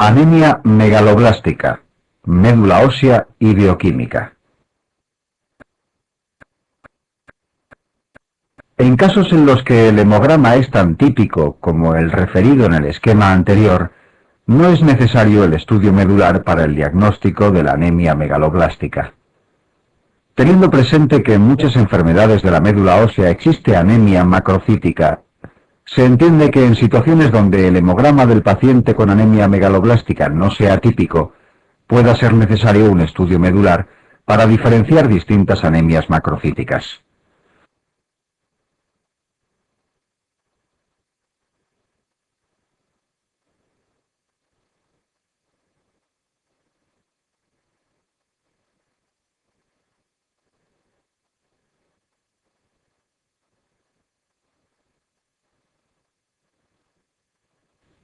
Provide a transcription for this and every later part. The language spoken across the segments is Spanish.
Anemia megaloblástica, médula ósea y bioquímica. En casos en los que el hemograma es tan típico como el referido en el esquema anterior, no es necesario el estudio medular para el diagnóstico de la anemia megaloblástica. Teniendo presente que en muchas enfermedades de la médula ósea existe anemia macrocítica, se entiende que en situaciones donde el hemograma del paciente con anemia megaloblástica no sea típico, pueda ser necesario un estudio medular para diferenciar distintas anemias macrocíticas.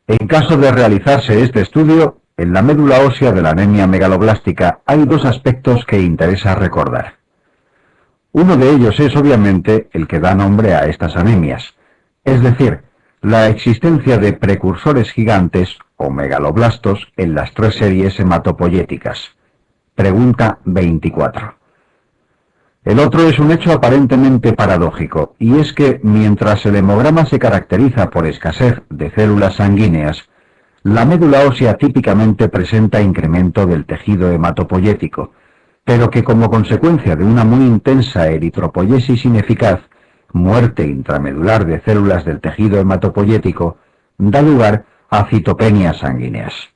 En caso de realizarse este estudio, en la médula ósea de la anemia megaloblástica hay dos aspectos que interesa recordar. Uno de ellos es obviamente el que da nombre a estas anemias, es decir, la existencia de precursores gigantes o megaloblastos en las tres series hematopoyéticas. Pregunta 24. El otro es un hecho aparentemente paradójico, y es que mientras el hemograma se caracteriza por escasez de células sanguíneas, la médula ósea típicamente presenta incremento del tejido hematopoyético, pero que como consecuencia de una muy intensa eritropoyesis ineficaz, muerte intramedular de células del tejido hematopoyético, da lugar a citopenias sanguíneas.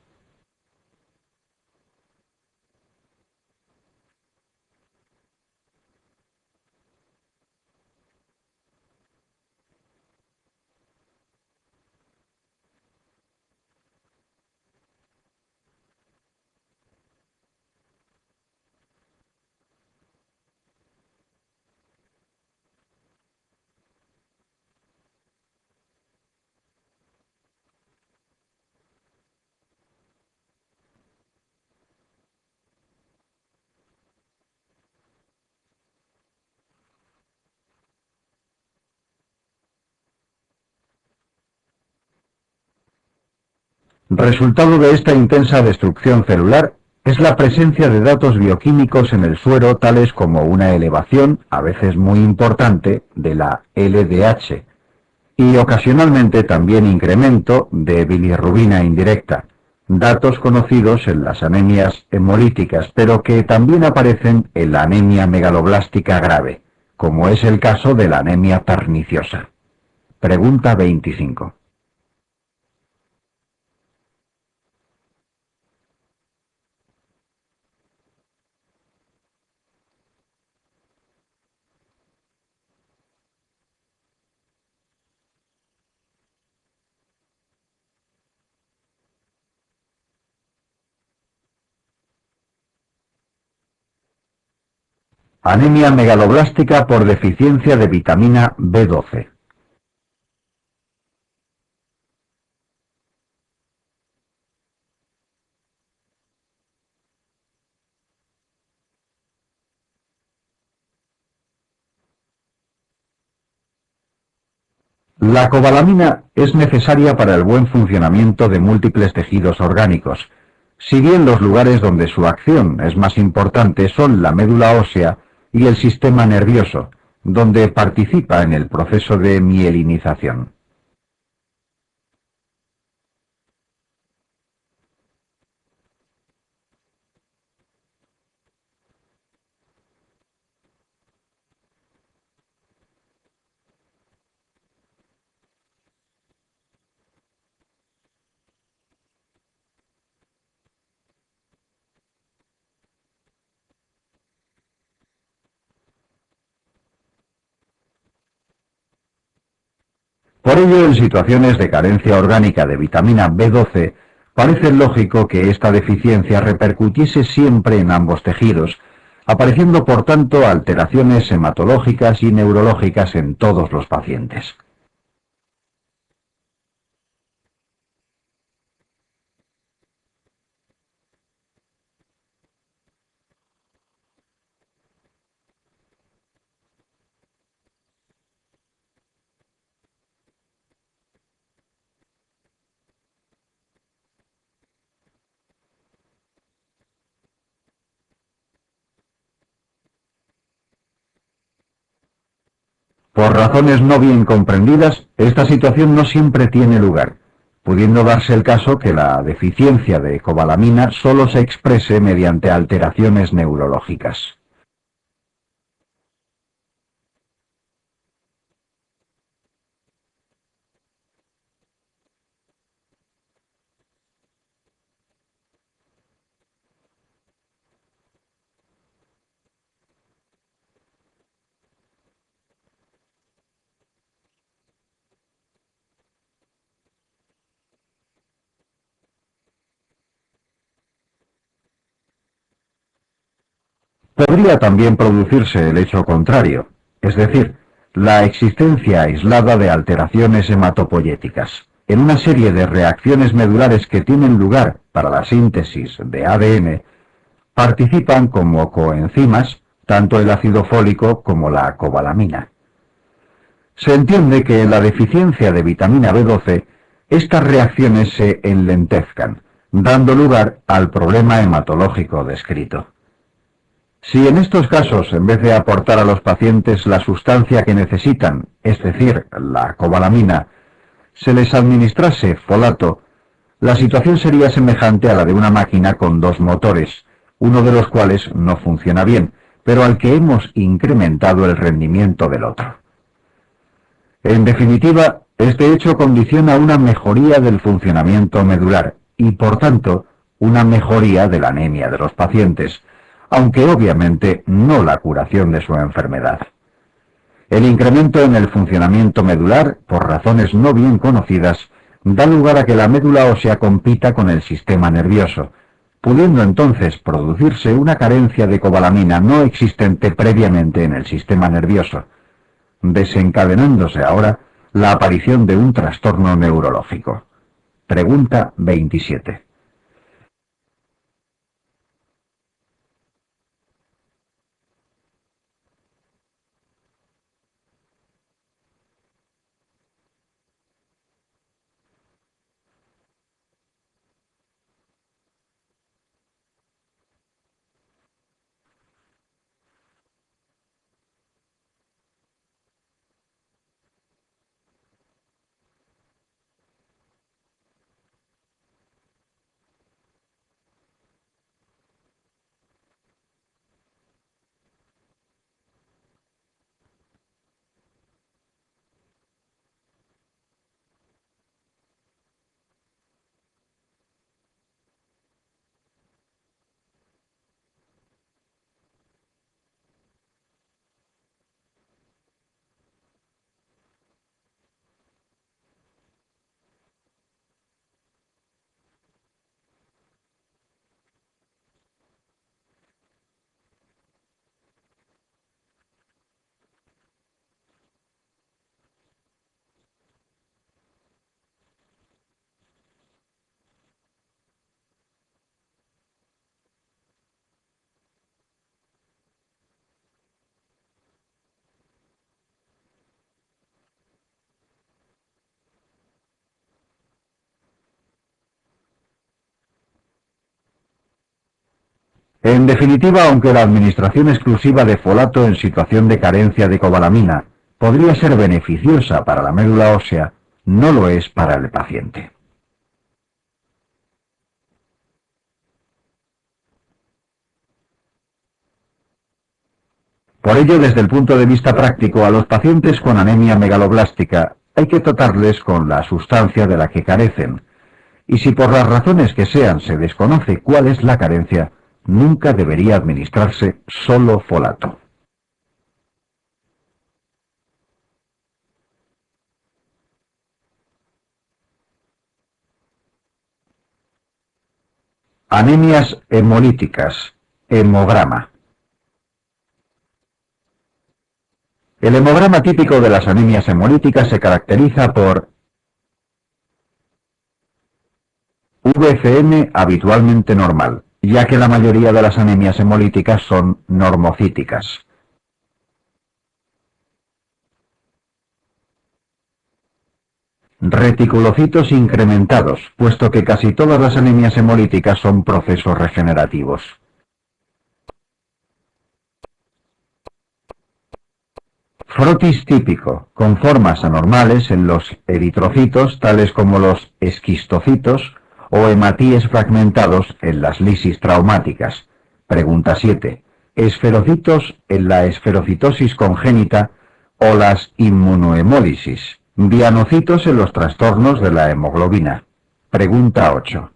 Resultado de esta intensa destrucción celular es la presencia de datos bioquímicos en el suero tales como una elevación, a veces muy importante, de la LDH y ocasionalmente también incremento de bilirrubina indirecta, datos conocidos en las anemias hemolíticas, pero que también aparecen en la anemia megaloblástica grave, como es el caso de la anemia perniciosa. Pregunta 25. Anemia megaloblástica por deficiencia de vitamina B12. La cobalamina es necesaria para el buen funcionamiento de múltiples tejidos orgánicos, si bien los lugares donde su acción es más importante son la médula ósea y el sistema nervioso, donde participa en el proceso de mielinización. Por ello, en situaciones de carencia orgánica de vitamina B12, parece lógico que esta deficiencia repercutiese siempre en ambos tejidos, apareciendo por tanto alteraciones hematológicas y neurológicas en todos los pacientes. Por razones no bien comprendidas, esta situación no siempre tiene lugar, pudiendo darse el caso que la deficiencia de cobalamina solo se exprese mediante alteraciones neurológicas. Podría también producirse el hecho contrario, es decir, la existencia aislada de alteraciones hematopoyéticas. En una serie de reacciones medulares que tienen lugar para la síntesis de ADN, participan como coenzimas tanto el ácido fólico como la cobalamina. Se entiende que en la deficiencia de vitamina B12, estas reacciones se enlentezcan, dando lugar al problema hematológico descrito. Si en estos casos, en vez de aportar a los pacientes la sustancia que necesitan, es decir, la cobalamina, se les administrase folato, la situación sería semejante a la de una máquina con dos motores, uno de los cuales no funciona bien, pero al que hemos incrementado el rendimiento del otro. En definitiva, este hecho condiciona una mejoría del funcionamiento medular y, por tanto, una mejoría de la anemia de los pacientes, aunque obviamente no la curación de su enfermedad. El incremento en el funcionamiento medular, por razones no bien conocidas, da lugar a que la médula ósea compita con el sistema nervioso, pudiendo entonces producirse una carencia de cobalamina no existente previamente en el sistema nervioso, desencadenándose ahora la aparición de un trastorno neurológico. Pregunta 27. En definitiva, aunque la administración exclusiva de folato en situación de carencia de cobalamina podría ser beneficiosa para la médula ósea, no lo es para el paciente. Por ello, desde el punto de vista práctico, a los pacientes con anemia megaloblástica hay que tratarles con la sustancia de la que carecen, y si por las razones que sean se desconoce cuál es la carencia, nunca debería administrarse solo folato. Anemias hemolíticas. Hemograma. El hemograma típico de las anemias hemolíticas se caracteriza por VCN habitualmente normal, ya que la mayoría de las anemias hemolíticas son normocíticas. Reticulocitos incrementados, puesto que casi todas las anemias hemolíticas son procesos regenerativos. Frotis típico, con formas anormales en los eritrocitos, tales como los esquistocitos, o hematíes fragmentados en las lisis traumáticas. Pregunta 7. Esferocitos en la esferocitosis congénita o las inmunohemólisis. Dianocitos en los trastornos de la hemoglobina. Pregunta 8.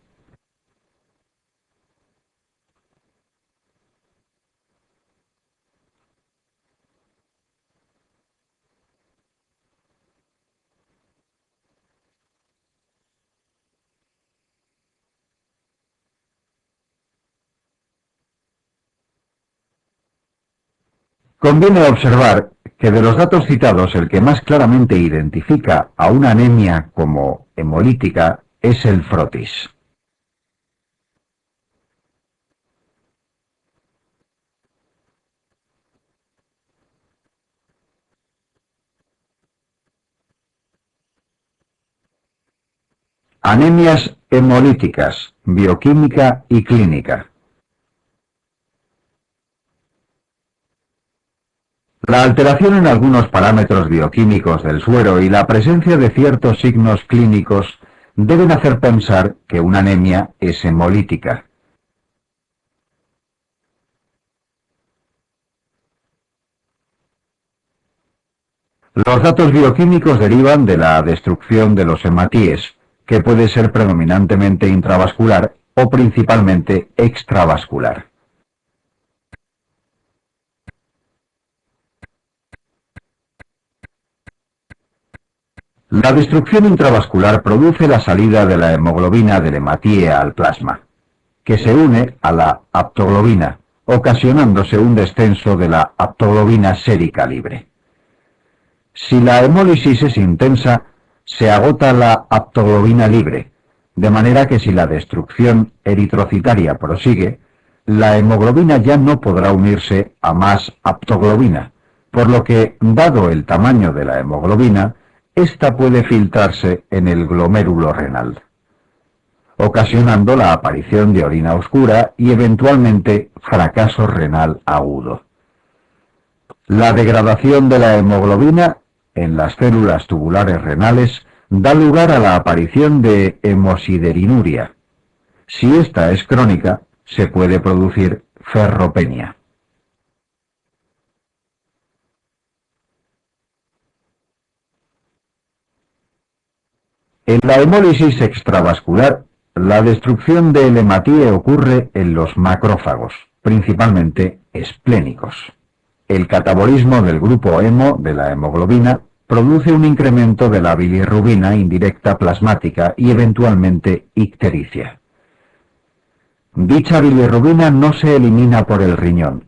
Conviene observar que de los datos citados el que más claramente identifica a una anemia como hemolítica es el frotis. Anemias hemolíticas, bioquímica y clínica. La alteración en algunos parámetros bioquímicos del suero y la presencia de ciertos signos clínicos deben hacer pensar que una anemia es hemolítica. Los datos bioquímicos derivan de la destrucción de los hematíes, que puede ser predominantemente intravascular o principalmente extravascular. La destrucción intravascular produce la salida de la hemoglobina del hematíe al plasma, que se une a la aptoglobina, ocasionándose un descenso de la aptoglobina sérica libre. Si la hemólisis es intensa, se agota la aptoglobina libre, de manera que si la destrucción eritrocitaria prosigue, la hemoglobina ya no podrá unirse a más aptoglobina, por lo que, dado el tamaño de la hemoglobina, esta puede filtrarse en el glomérulo renal, ocasionando la aparición de orina oscura y eventualmente fracaso renal agudo. La degradación de la hemoglobina en las células tubulares renales da lugar a la aparición de hemosiderinuria. Si esta es crónica, se puede producir ferropenia. En la hemólisis extravascular, la destrucción del hematíe ocurre en los macrófagos, principalmente esplénicos. El catabolismo del grupo hemo de la hemoglobina produce un incremento de la bilirrubina indirecta plasmática y eventualmente ictericia. Dicha bilirrubina no se elimina por el riñón,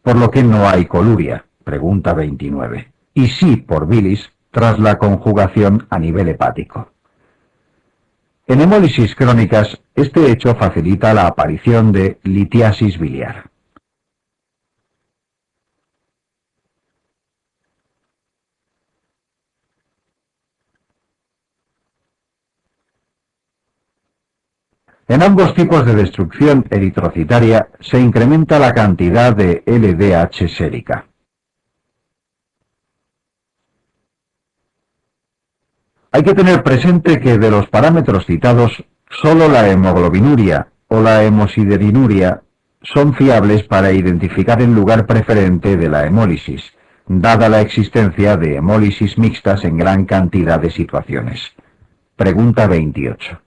por lo que no hay coluria, pregunta 29, y sí por bilis tras la conjugación a nivel hepático. En hemólisis crónicas, este hecho facilita la aparición de litiasis biliar. En ambos tipos de destrucción eritrocitaria se incrementa la cantidad de LDH sérica. Hay que tener presente que de los parámetros citados, solo la hemoglobinuria o la hemosiderinuria son fiables para identificar el lugar preferente de la hemólisis, dada la existencia de hemólisis mixtas en gran cantidad de situaciones. Pregunta 28.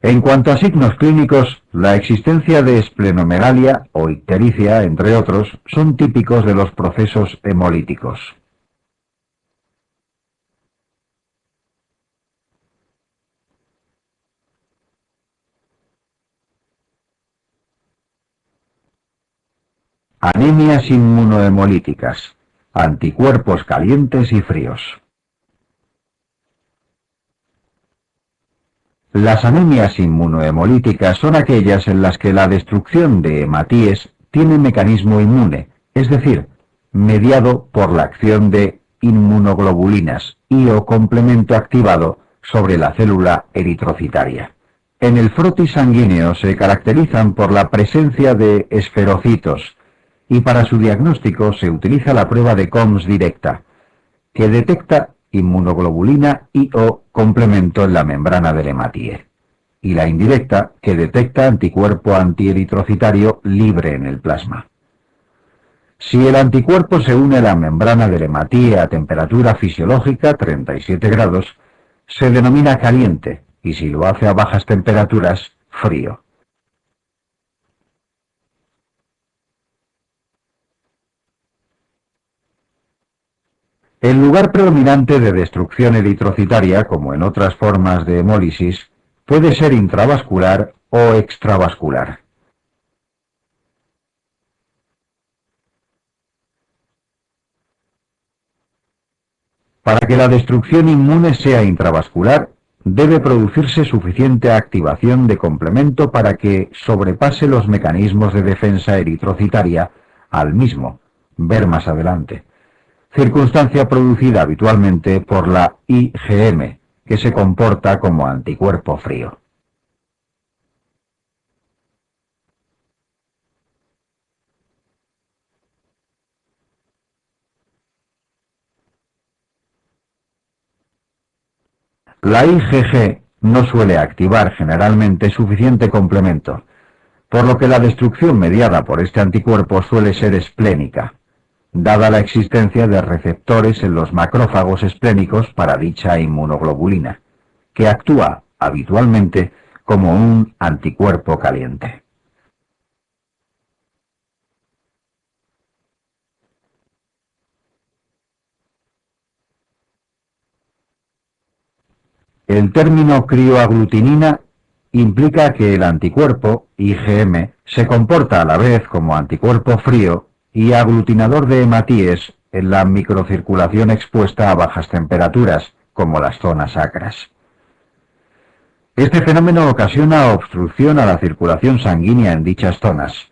En cuanto a signos clínicos, la existencia de esplenomegalia o ictericia, entre otros, son típicos de los procesos hemolíticos. Anemias inmunohemolíticas, anticuerpos calientes y fríos. Las anemias inmunohemolíticas son aquellas en las que la destrucción de hematíes tiene mecanismo inmune, es decir, mediado por la acción de inmunoglobulinas y o complemento activado sobre la célula eritrocitaria. En el frotis sanguíneo se caracterizan por la presencia de esferocitos y para su diagnóstico se utiliza la prueba de COMS directa, que detecta inmunoglobulina y o complemento en la membrana del hematíe, y la indirecta, que detecta anticuerpo antieritrocitario libre en el plasma. Si el anticuerpo se une a la membrana del hematíe a temperatura fisiológica, 37 grados, se denomina caliente, y si lo hace a bajas temperaturas, frío. El lugar predominante de destrucción eritrocitaria, como en otras formas de hemólisis, puede ser intravascular o extravascular. Para que la destrucción inmune sea intravascular, debe producirse suficiente activación de complemento para que sobrepase los mecanismos de defensa eritrocitaria al mismo, ver más adelante, circunstancia producida habitualmente por la IgM, que se comporta como anticuerpo frío. La IgG no suele activar generalmente suficiente complemento, por lo que la destrucción mediada por este anticuerpo suele ser esplénica, dada la existencia de receptores en los macrófagos esplénicos para dicha inmunoglobulina, que actúa habitualmente como un anticuerpo caliente. El término crioaglutinina implica que el anticuerpo, IgM, se comporta a la vez como anticuerpo frío y aglutinador de hematíes en la microcirculación expuesta a bajas temperaturas, como las zonas sacras. Este fenómeno ocasiona obstrucción a la circulación sanguínea en dichas zonas,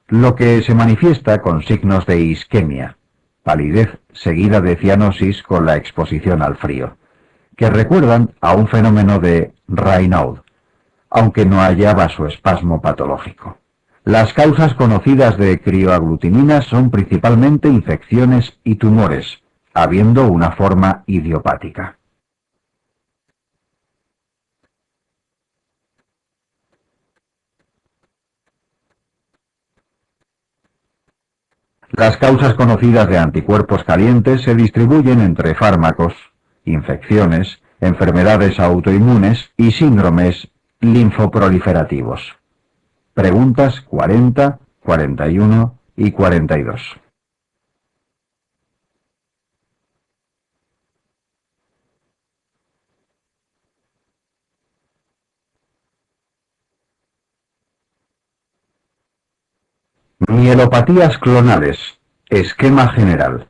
lo que se manifiesta con signos de isquemia, palidez seguida de cianosis con la exposición al frío, que recuerdan a un fenómeno de Raynaud, aunque no haya vasoespasmo patológico. Las causas conocidas de crioaglutinina son principalmente infecciones y tumores, habiendo una forma idiopática. Las causas conocidas de anticuerpos calientes se distribuyen entre fármacos, infecciones, enfermedades autoinmunes y síndromes linfoproliferativos. Preguntas 40, 41 y 42. Mielopatías clonales. Esquema general.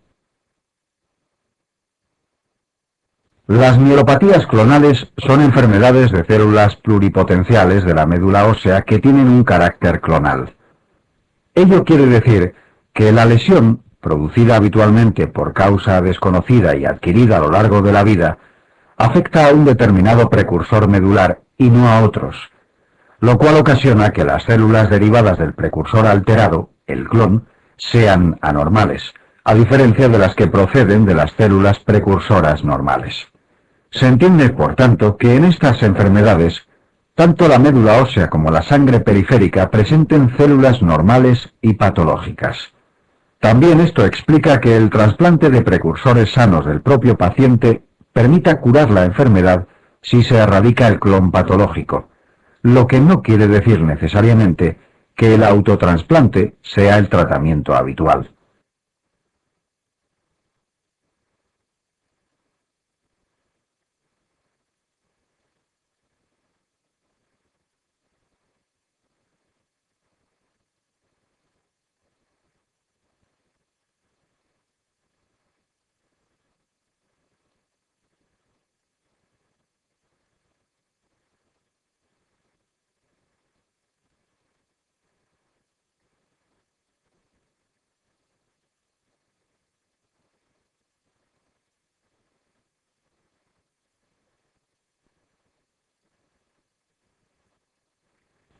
Las mielopatías clonales son enfermedades de células pluripotenciales de la médula ósea que tienen un carácter clonal. Ello quiere decir que la lesión, producida habitualmente por causa desconocida y adquirida a lo largo de la vida, afecta a un determinado precursor medular y no a otros, lo cual ocasiona que las células derivadas del precursor alterado, el clon, sean anormales, a diferencia de las que proceden de las células precursoras normales. Se entiende, por tanto, que en estas enfermedades, tanto la médula ósea como la sangre periférica presenten células normales y patológicas. También esto explica que el trasplante de precursores sanos del propio paciente permita curar la enfermedad si se erradica el clon patológico, lo que no quiere decir necesariamente que el autotransplante sea el tratamiento habitual.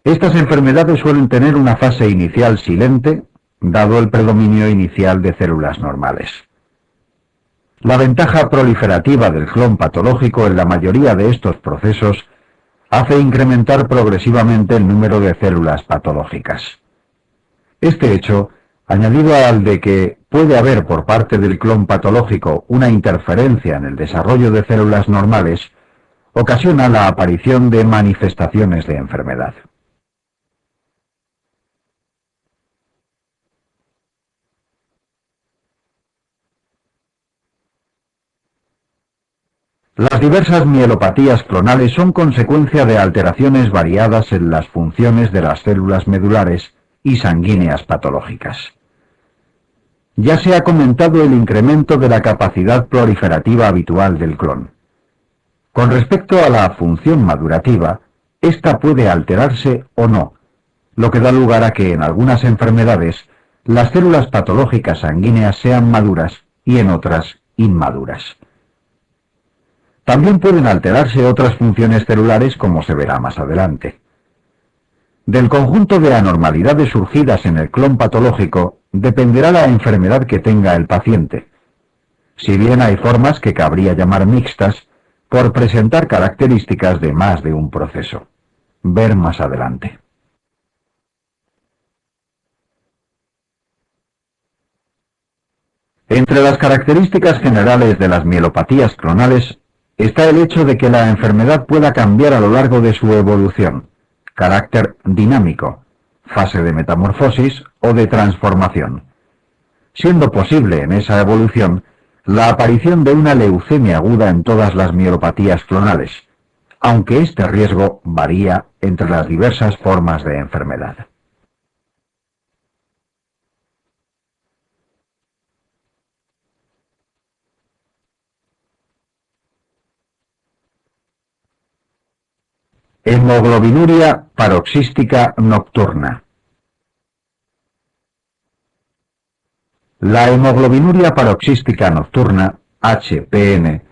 Estas enfermedades suelen tener una fase inicial silente, dado el predominio inicial de células normales. La ventaja proliferativa del clon patológico en la mayoría de estos procesos hace incrementar progresivamente el número de células patológicas. Este hecho, añadido al de que puede haber por parte del clon patológico una interferencia en el desarrollo de células normales, ocasiona la aparición de manifestaciones de enfermedad. Las diversas mielopatías clonales son consecuencia de alteraciones variadas en las funciones de las células medulares y sanguíneas patológicas. Ya se ha comentado el incremento de la capacidad proliferativa habitual del clon. Con respecto a la función madurativa, esta puede alterarse o no, lo que da lugar a que en algunas enfermedades las células patológicas sanguíneas sean maduras y en otras inmaduras. También pueden alterarse otras funciones celulares, como se verá más adelante. Del conjunto de anormalidades surgidas en el clon patológico dependerá la enfermedad que tenga el paciente. Si bien hay formas que cabría llamar mixtas, por presentar características de más de un proceso. Ver más adelante. Entre las características generales de las mielopatías clonales está el hecho de que la enfermedad pueda cambiar a lo largo de su evolución, carácter dinámico, fase de metamorfosis o de transformación, siendo posible en esa evolución la aparición de una leucemia aguda en todas las mielopatías clonales, aunque este riesgo varía entre las diversas formas de enfermedad. Hemoglobinuria paroxística nocturna. La hemoglobinuria paroxística nocturna, HPN,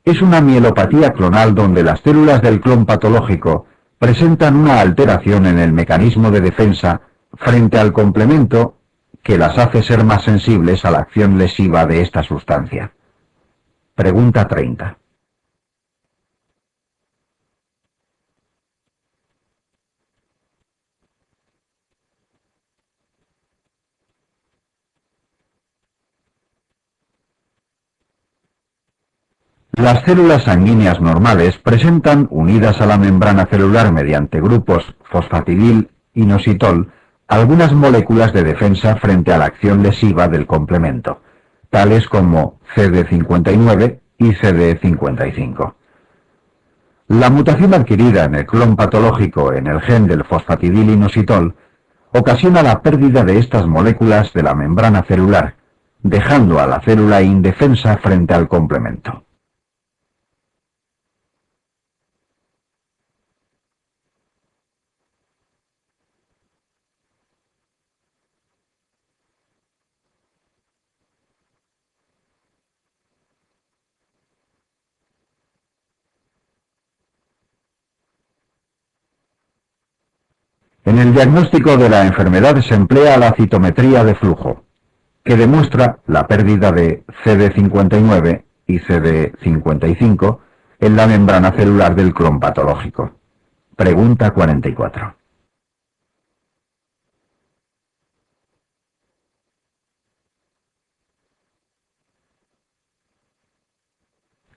es una mielopatía clonal donde las células del clon patológico presentan una alteración en el mecanismo de defensa frente al complemento que las hace ser más sensibles a la acción lesiva de esta sustancia. Pregunta 30. Las células sanguíneas normales presentan, unidas a la membrana celular mediante grupos fosfatidil-inositol, algunas moléculas de defensa frente a la acción lesiva del complemento, tales como CD59 y CD55. La mutación adquirida en el clon patológico en el gen del fosfatidil-inositol ocasiona la pérdida de estas moléculas de la membrana celular, dejando a la célula indefensa frente al complemento. En el diagnóstico de la enfermedad se emplea la citometría de flujo, que demuestra la pérdida de CD59 y CD55 en la membrana celular del clon patológico. Pregunta 44.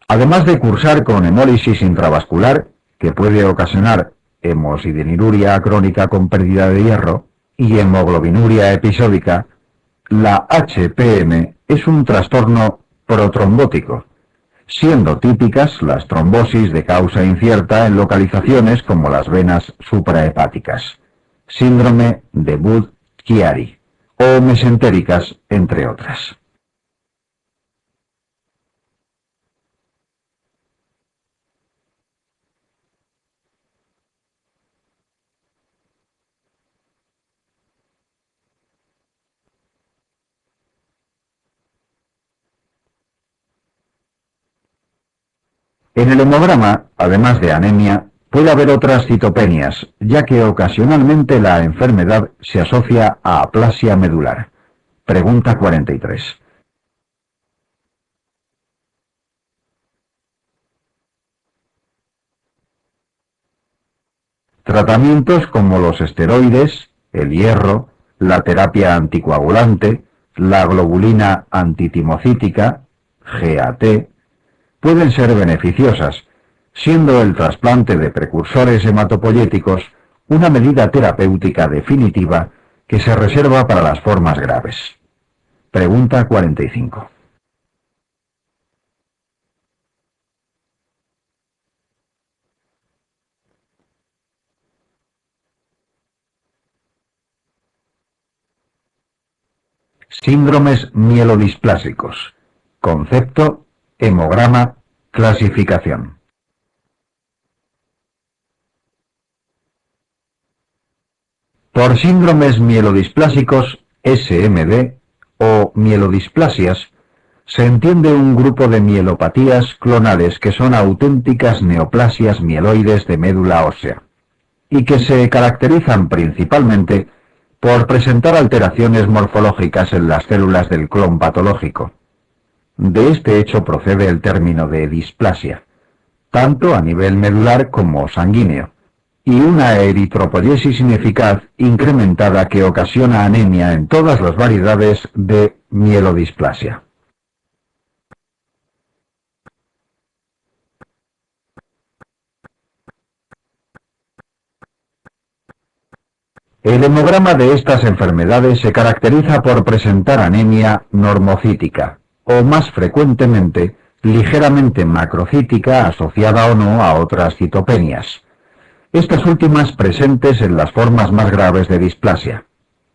Además de cursar con hemólisis intravascular, que puede ocasionar hemosidenuria crónica con pérdida de hierro, y hemoglobinuria episódica, la HPM es un trastorno protrombótico, siendo típicas las trombosis de causa incierta en localizaciones como las venas suprahepáticas, síndrome de Budd-Chiari o mesentéricas, entre otras. En el hemograma, además de anemia, Puede haber otras citopenias, ya que ocasionalmente la enfermedad se asocia a aplasia medular. Pregunta 43. Tratamientos como los esteroides, el hierro, la terapia anticoagulante, la globulina antitimocítica, GAT, pueden ser beneficiosas, siendo el trasplante de precursores hematopoyéticos una medida terapéutica definitiva que se reserva para las formas graves. Pregunta 45. Síndromes mielodisplásicos. Concepto, hemograma, clasificación. Por síndromes mielodisplásicos, SMD, o mielodisplasias, se entiende un grupo de mielopatías clonales que son auténticas neoplasias mieloides de médula ósea, y que se caracterizan principalmente por presentar alteraciones morfológicas en las células del clon patológico. De este hecho procede el término de displasia, tanto a nivel medular como sanguíneo, y una eritropoyesis ineficaz incrementada que ocasiona anemia en todas las variedades de mielodisplasia. El hemograma de estas enfermedades se caracteriza por presentar anemia normocítica, o más frecuentemente, ligeramente macrocítica asociada o no a otras citopenias. Estas últimas presentes en las formas más graves de displasia.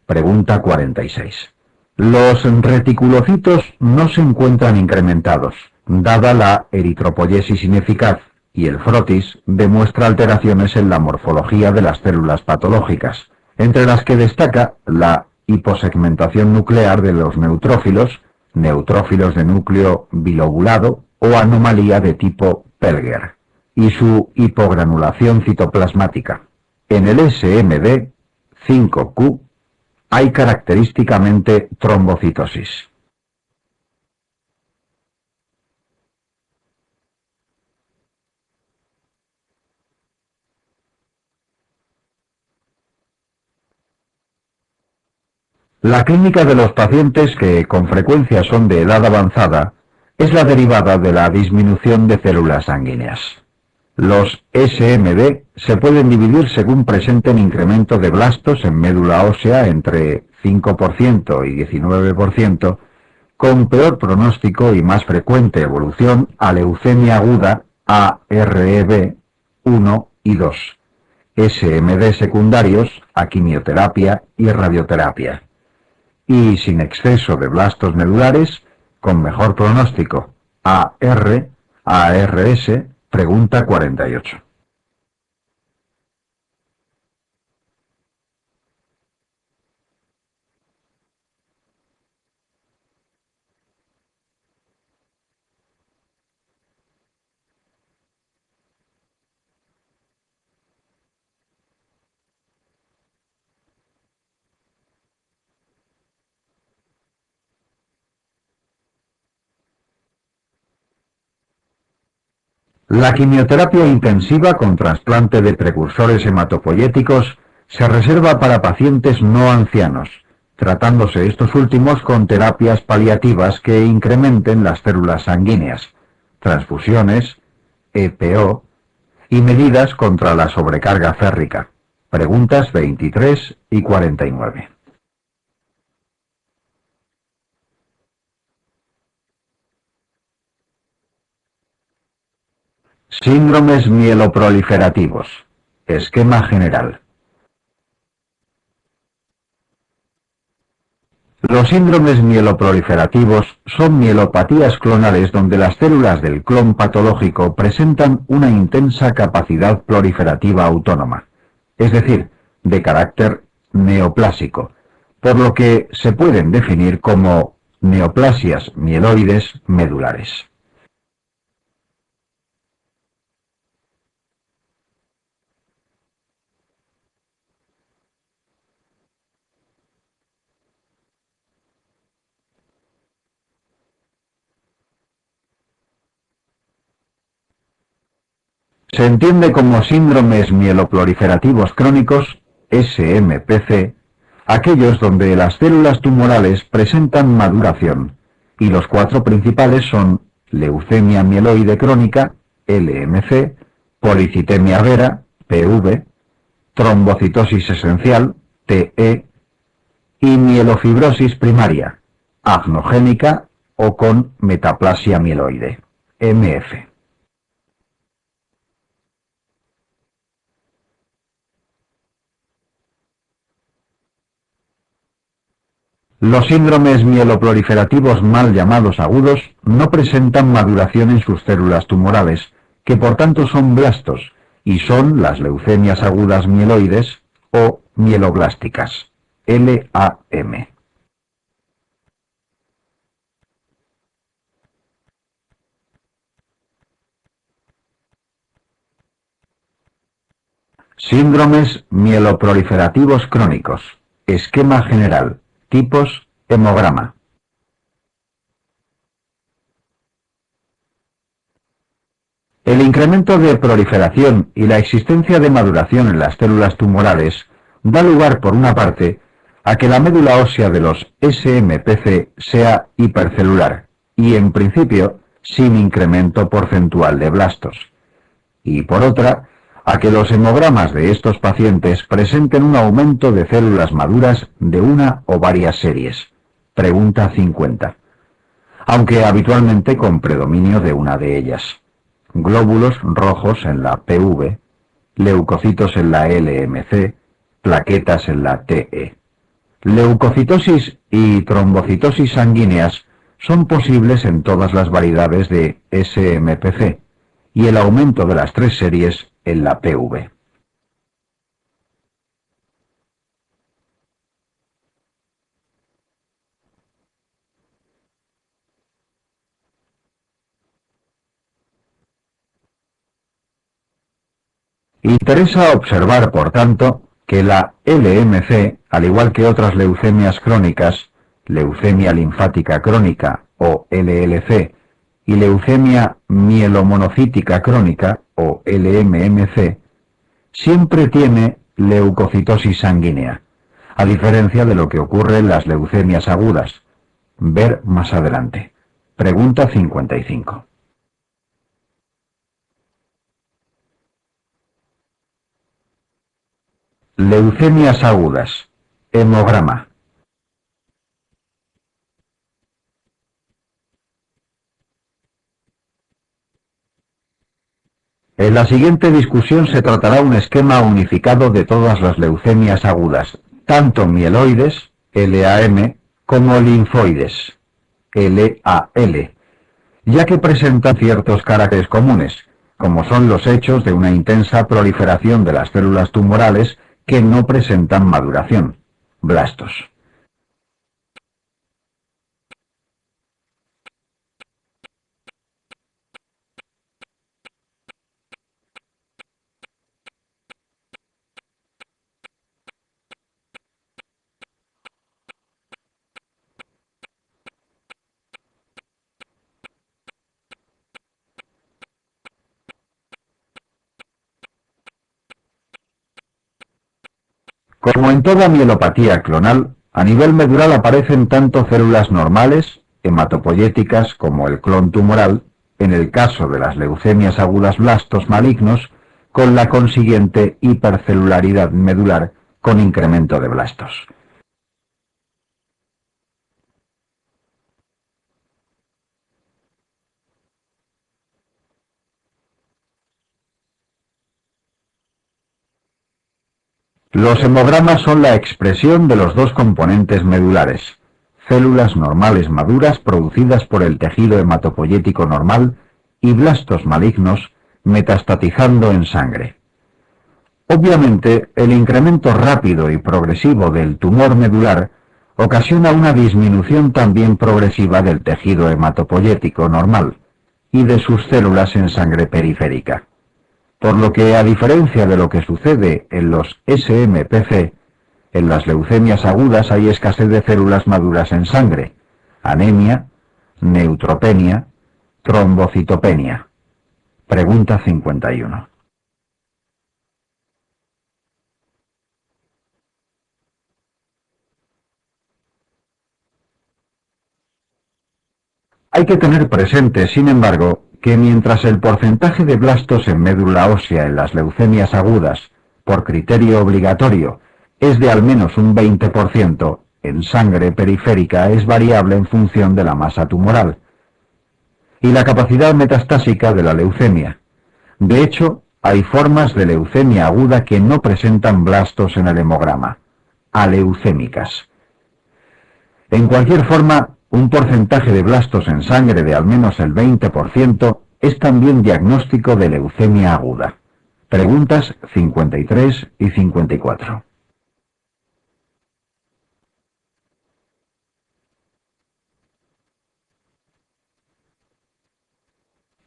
Pregunta 46. Los reticulocitos no se encuentran incrementados, dada la eritropoyesis ineficaz, y el frotis demuestra alteraciones en la morfología de las células patológicas, entre las que destaca la hiposegmentación nuclear de los neutrófilos, neutrófilos de núcleo bilobulado o anomalía de tipo Pelger, y su hipogranulación citoplasmática. En el SMD 5Q hay característicamente trombocitosis. La clínica de los pacientes que con frecuencia son de edad avanzada es la derivada de la disminución de células sanguíneas. Los SMD se pueden dividir según presenten incremento de blastos en médula ósea entre 5% y 19%, con peor pronóstico y más frecuente evolución a leucemia aguda AREB 1 y 2, SMD secundarios a quimioterapia y radioterapia, y sin exceso de blastos medulares, con mejor pronóstico ARS, pregunta 48. La quimioterapia intensiva con trasplante de precursores hematopoyéticos se reserva para pacientes no ancianos, tratándose estos últimos con terapias paliativas que incrementen las células sanguíneas, transfusiones, EPO y medidas contra la sobrecarga férrica. Preguntas 23 y 49. Síndromes mieloproliferativos. Esquema general. Los síndromes mieloproliferativos son mielopatías clonales donde las células del clon patológico presentan una intensa capacidad proliferativa autónoma, es decir, de carácter neoplásico, por lo que se pueden definir como neoplasias mieloides medulares. Se entiende como síndromes mieloproliferativos crónicos, SMPC, aquellos donde las células tumorales presentan maduración, y los cuatro principales son leucemia mieloide crónica, LMC, policitemia vera, PV, trombocitosis esencial, TE, y mielofibrosis primaria, agnogénica o con metaplasia mieloide, MF. Los síndromes mieloproliferativos mal llamados agudos no presentan maduración en sus células tumorales, que por tanto son blastos, y son las leucemias agudas mieloides o mieloblásticas, LAM. Síndromes mieloproliferativos crónicos. Esquema general. Tipos. Hemograma. El incremento de proliferación y la existencia de maduración en las células tumorales da lugar, por una parte, a que la médula ósea de los SMPC sea hipercelular y, en principio, sin incremento porcentual de blastos, y por otra, a que los hemogramas de estos pacientes presenten un aumento de células maduras de una o varias series. Pregunta 50. Aunque habitualmente con predominio de una de ellas. Glóbulos rojos en la PV, leucocitos en la LMC, plaquetas en la TE. Leucocitosis y trombocitosis sanguíneas son posibles en todas las variedades de SMPC y el aumento de las tres series en la PV. Interesa observar, por tanto, que la LMC, al igual que otras leucemias crónicas, leucemia linfática crónica o LLC, y leucemia mielomonocítica crónica o LMMC, siempre tiene leucocitosis sanguínea, a diferencia de lo que ocurre en las leucemias agudas. Ver más adelante. Pregunta 55. Leucemias agudas. Hemograma. En la siguiente discusión se tratará un esquema unificado de todas las leucemias agudas, tanto mieloides, LAM, como linfoides, LAL, ya que presentan ciertos caracteres comunes, como son los hechos de una intensa proliferación de las células tumorales que no presentan maduración, blastos. Como en toda mielopatía clonal, a nivel medular aparecen tanto células normales, hematopoyéticas, como el clon tumoral, en el caso de las leucemias agudas blastos malignos, con la consiguiente hipercelularidad medular con incremento de blastos. Los hemogramas son la expresión de los dos componentes medulares, células normales maduras producidas por el tejido hematopoyético normal y blastos malignos metastatizando en sangre. Obviamente, el incremento rápido y progresivo del tumor medular ocasiona una disminución también progresiva del tejido hematopoyético normal y de sus células en sangre periférica. Por lo que, a diferencia de lo que sucede en los SMPC, en las leucemias agudas hay escasez de células maduras en sangre, anemia, neutropenia, trombocitopenia. Pregunta 51. Hay que tener presente, sin embargo, que mientras el porcentaje de blastos en médula ósea en las leucemias agudas, por criterio obligatorio, es de al menos un 20%, en sangre periférica es variable en función de la masa tumoral y la capacidad metastásica de la leucemia. De hecho, hay formas de leucemia aguda que no presentan blastos en el hemograma, aleucémicas. En cualquier forma, un porcentaje de blastos en sangre de al menos el 20% es también diagnóstico de leucemia aguda. Preguntas 53 y 54.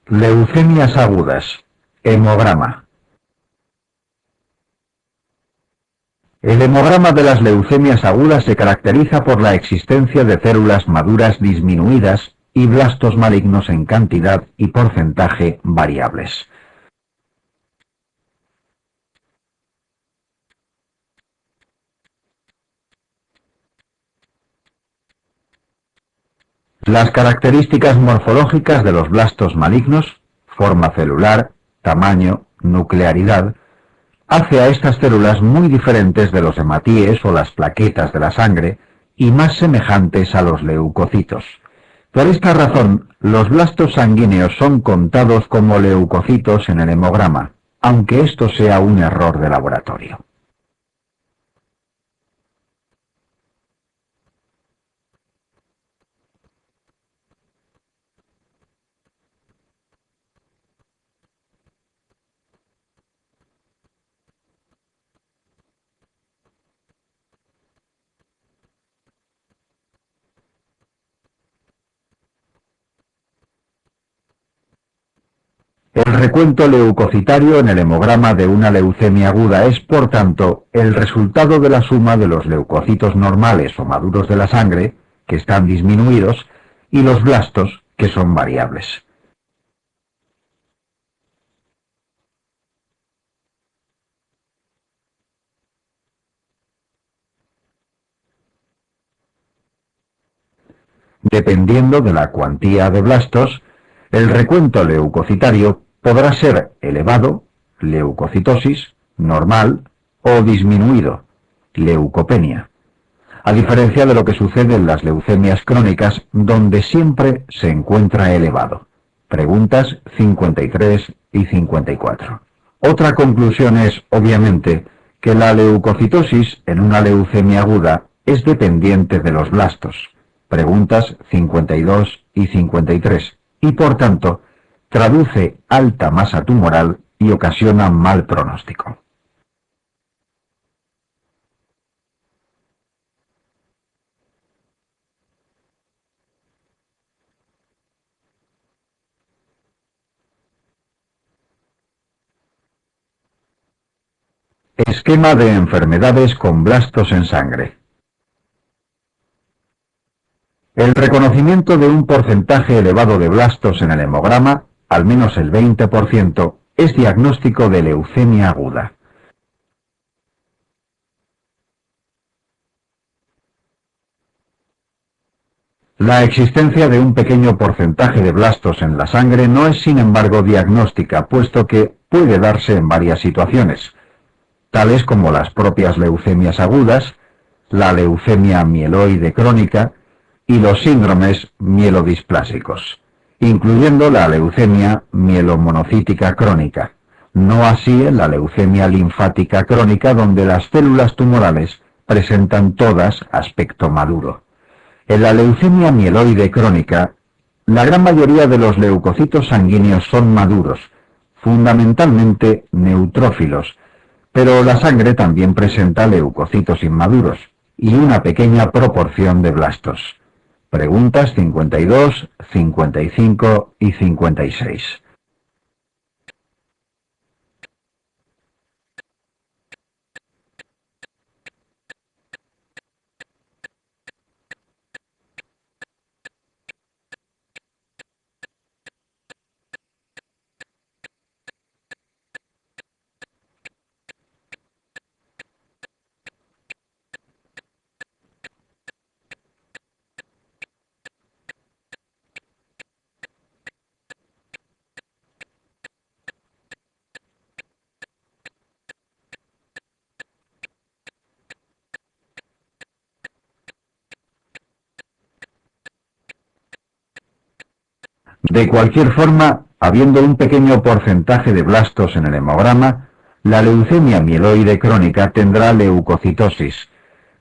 Leucemias agudas. Hemograma. El hemograma de las leucemias agudas se caracteriza por la existencia de células maduras disminuidas y blastos malignos en cantidad y porcentaje variables. Las características morfológicas de los blastos malignos, forma celular, tamaño, nuclearidad, hace a estas células muy diferentes de los hematíes o las plaquetas de la sangre y más semejantes a los leucocitos. Por esta razón, los blastos sanguíneos son contados como leucocitos en el hemograma, aunque esto sea un error de laboratorio. El recuento leucocitario en el hemograma de una leucemia aguda es, por tanto, el resultado de la suma de los leucocitos normales o maduros de la sangre, que están disminuidos, y los blastos, que son variables. Dependiendo de la cuantía de blastos, el recuento leucocitario podrá ser elevado, leucocitosis, normal o disminuido, leucopenia, a diferencia de lo que sucede en las leucemias crónicas, donde siempre se encuentra elevado. Preguntas 53 y 54. Otra conclusión es, obviamente, que la leucocitosis en una leucemia aguda es dependiente de los blastos. Preguntas 52 y 53. Y por tanto, traduce alta masa tumoral y ocasiona mal pronóstico. Esquema de enfermedades con blastos en sangre. El reconocimiento de un porcentaje elevado de blastos en el hemograma, al menos el 20%, es diagnóstico de leucemia aguda. La existencia de un pequeño porcentaje de blastos en la sangre no es, sin embargo, diagnóstica, puesto que puede darse en varias situaciones, tales como las propias leucemias agudas, la leucemia mieloide crónica y los síndromes mielodisplásicos, incluyendo la leucemia mielomonocítica crónica, no así en la leucemia linfática crónica, donde las células tumorales presentan todas aspecto maduro. En la leucemia mieloide crónica, la gran mayoría de los leucocitos sanguíneos son maduros, fundamentalmente neutrófilos, pero la sangre también presenta leucocitos inmaduros y una pequeña proporción de blastos. Preguntas 52, 55 y 56. De cualquier forma, habiendo un pequeño porcentaje de blastos en el hemograma, la leucemia mieloide crónica tendrá leucocitosis,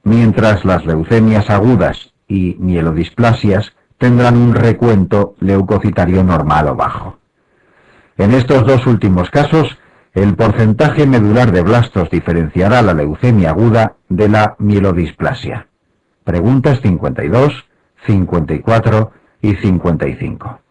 mientras las leucemias agudas y mielodisplasias tendrán un recuento leucocitario normal o bajo. En estos dos últimos casos, el porcentaje medular de blastos diferenciará la leucemia aguda de la mielodisplasia. Preguntas 52, 54 y 55.